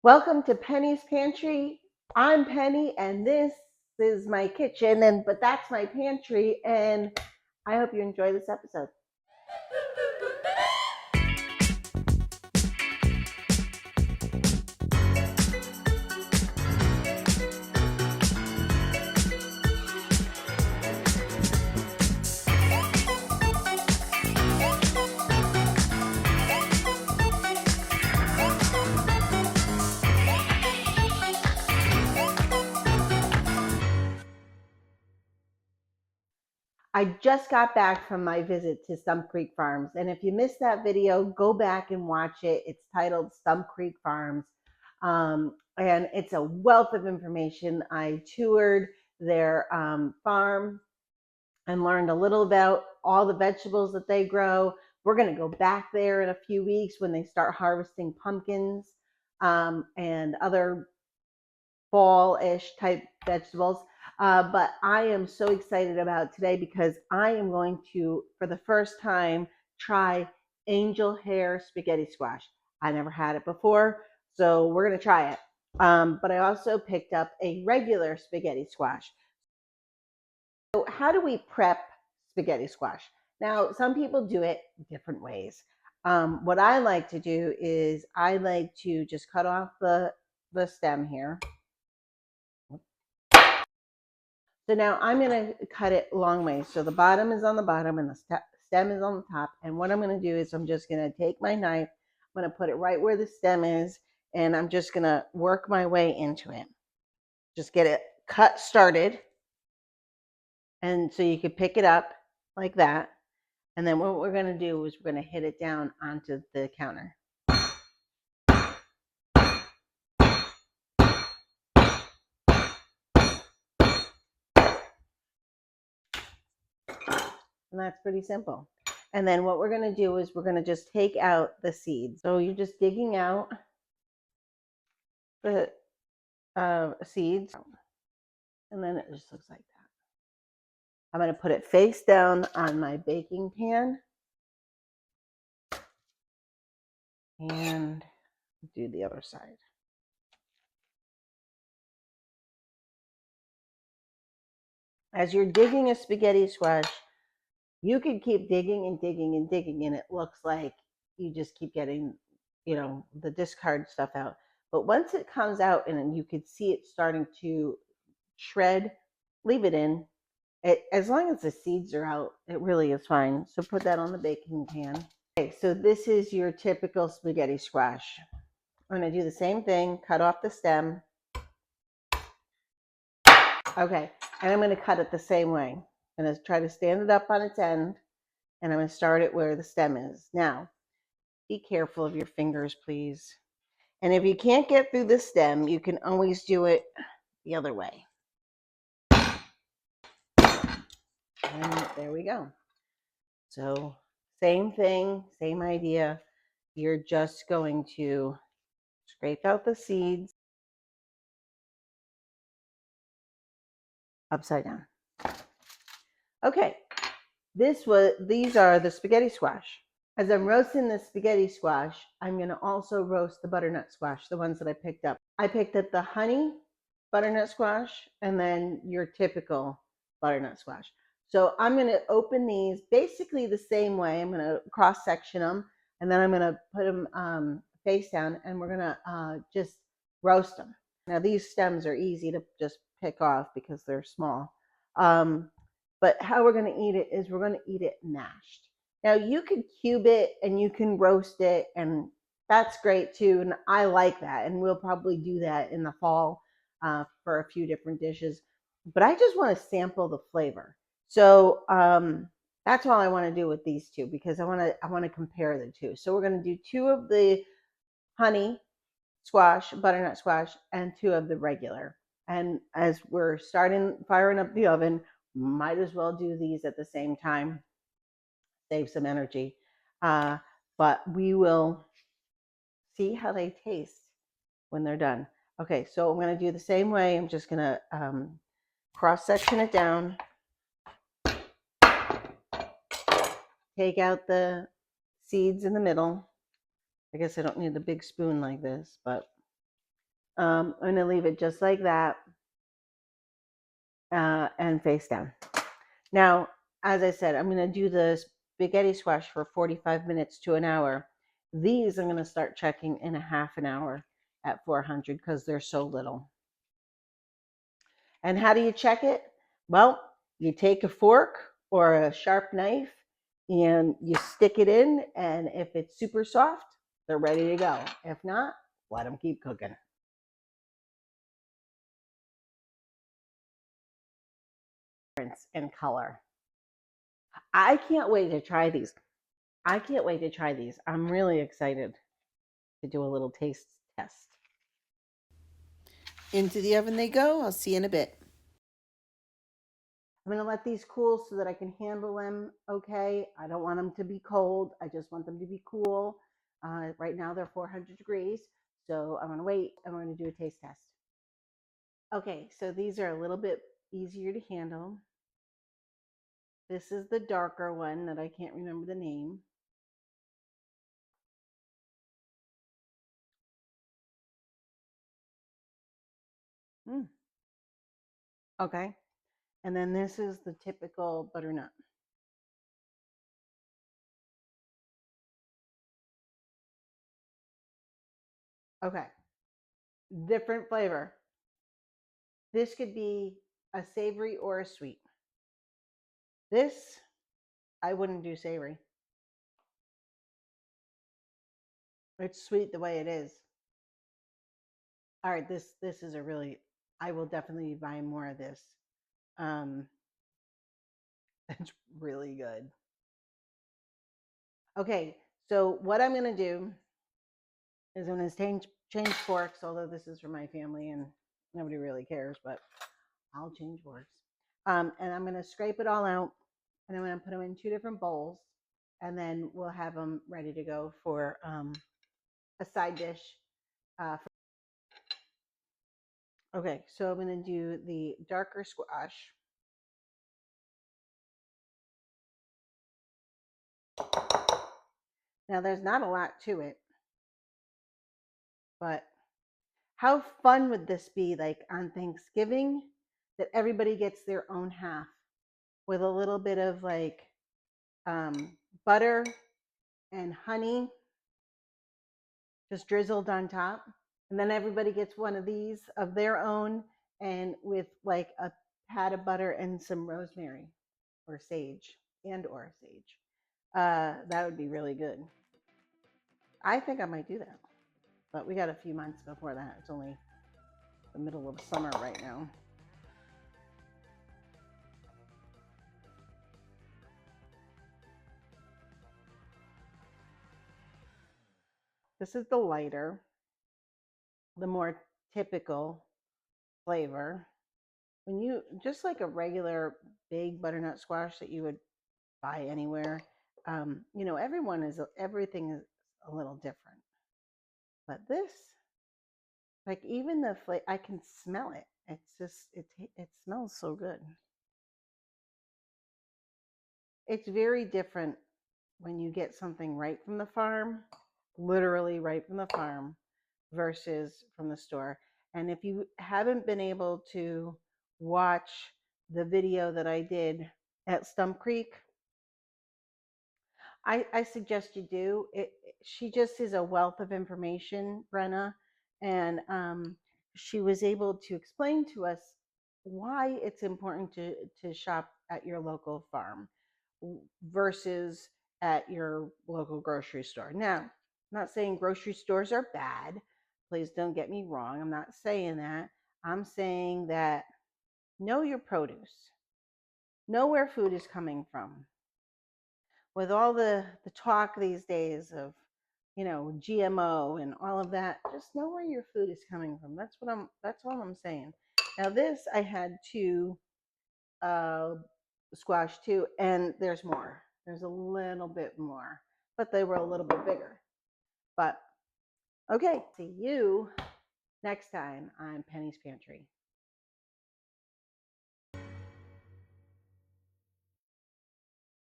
Welcome to Penny's Pantry. I'm Penny and this is my kitchen but that's my pantry, and I hope you enjoy this episode. I just got back from my visit to Stump Creek Farms, and if you missed that video, go back and watch it. It's titled Stump Creek Farms, and it's a wealth of information. I toured their farm and learned a little about all the vegetables that they grow. We're going to go back there in a few weeks when they start harvesting pumpkins and other fall-ish type vegetables. But I am so excited about today because I am going to, for the first time, try angel hair spaghetti squash. I never had it before, so we're going to try it. But I also picked up a regular spaghetti squash. So how do we prep spaghetti squash? Now, some people do it different ways. What I like to do is I like to just cut off the stem here. So now I'm going to cut it long ways. So the bottom is on the bottom and the stem is on the top. And what I'm going to do is I'm just going to take my knife, I'm going to put it right where the stem is, and I'm just going to work my way into it. Just get it cut started. And so you could pick it up like that. And then what we're going to do is we're going to hit it down onto the counter. And that's pretty simple. And then what we're going to do is we're going to just take out the seeds. So you're just digging out the seeds, and then it just looks like that. I'm going to put it face down on my baking pan and do the other side. As you're digging a spaghetti squash, you can keep digging and digging and digging, and it looks like you just keep getting, the discard stuff out. But once it comes out and you could see it starting to shred, leave it in. As long as the seeds are out, it really is fine. So put that on the baking pan. Okay, so this is your typical spaghetti squash. I'm going to do the same thing, cut off the stem. Okay, and I'm going to cut it the same way. I'm going to try to stand it up on its end, and I'm going to start it where the stem is. Now, be careful of your fingers, please. And if you can't get through the stem, you can always do it the other way. And there we go. So same thing, same idea. You're just going to scrape out the seeds upside down. Okay, these are the spaghetti squash. As I'm roasting the spaghetti squash, I'm going to also roast the butternut squash, the ones that I picked up. I picked up the honey butternut squash and then your typical butternut squash. So I'm going to open these basically the same way. I'm going to cross section them, and then I'm going to put them face down, and we're going to just roast them. Now these stems are easy to just pick off because they're small. But how we're going to eat it is we're going to eat it mashed. Now you can cube it and you can roast it, and that's great too. And I like that, and we'll probably do that in the fall for a few different dishes. But I just want to sample the flavor. So that's all I want to do with these two, because I want to compare the two. So we're going to do 2 of the honey squash, butternut squash, and 2 of the regular. And as we're firing up the oven, might as well do these at the same time, save some energy. But we will see how they taste when they're done. Okay, so I'm going to do the same way. I'm just going to cross section it down, take out the seeds in the middle. I guess I don't need the big spoon like this, but I'm going to leave it just like that and face down. Now, as I said, I'm going to do the spaghetti squash for 45 minutes to an hour. These I'm going to start checking in a half an hour at 400 because they're so little. And how do you check it? Well, you take a fork or a sharp knife and you stick it in, and if it's super soft, they're ready to go. If not, let them keep cooking. And color. I can't wait to try these. I'm really excited to do a little taste test. Into the oven they go. I'll see you in a bit. I'm going to let these cool so that I can handle them okay. I don't want them to be cold. I just want them to be cool. Right now they're 400 degrees. So I'm going to wait and we're going to do a taste test. Okay, so these are a little bit easier to handle. This is the darker one that I can't remember the name. Okay. And then this is the typical butternut. Okay. Different flavor. This could be a savory or a sweet. This, I wouldn't do savory. It's sweet the way it is. All right, this is a really, I will definitely buy more of this. It's really good. Okay, so what I'm going to do is I'm going to change forks, although this is for my family and nobody really cares, but I'll change forks. And I'm going to scrape it all out, and I'm going to put them in 2 different bowls, and then we'll have them ready to go for a side dish. Okay, so I'm going to do the darker squash. Now, there's not a lot to it, but how fun would this be, like on Thanksgiving, that everybody gets their own half with a little bit of like butter and honey just drizzled on top. And then everybody gets one of these of their own, and with like a pat of butter and some rosemary or sage or sage. That would be really good. I think I might do that. But we got a few months before that. It's only the middle of summer right now. This is the lighter, the more typical flavor. When you, just like a regular big butternut squash that you would buy anywhere, you know, everything is a little different. But this, like even the flavor, I can smell it. It's just, it smells so good. It's very different when you get something right from the farm, literally right from the farm, versus from the store. And if you haven't been able to watch the video that I did at Stump Creek, I suggest you do. She just is a wealth of information, Brenna, and she was able to explain to us why it's important to shop at your local farm versus at your local grocery store. Now, I'm not saying grocery stores are bad. Please don't get me wrong. I'm not saying that. I'm saying that know your produce, know where food is coming from. With all the talk these days of, you know, GMO and all of that, just know where your food is coming from. That's all I'm saying. Now this I had to squash too, and there's more. There's a little bit more, but they were a little bit bigger. But okay, see you next time on Penny's Pantry.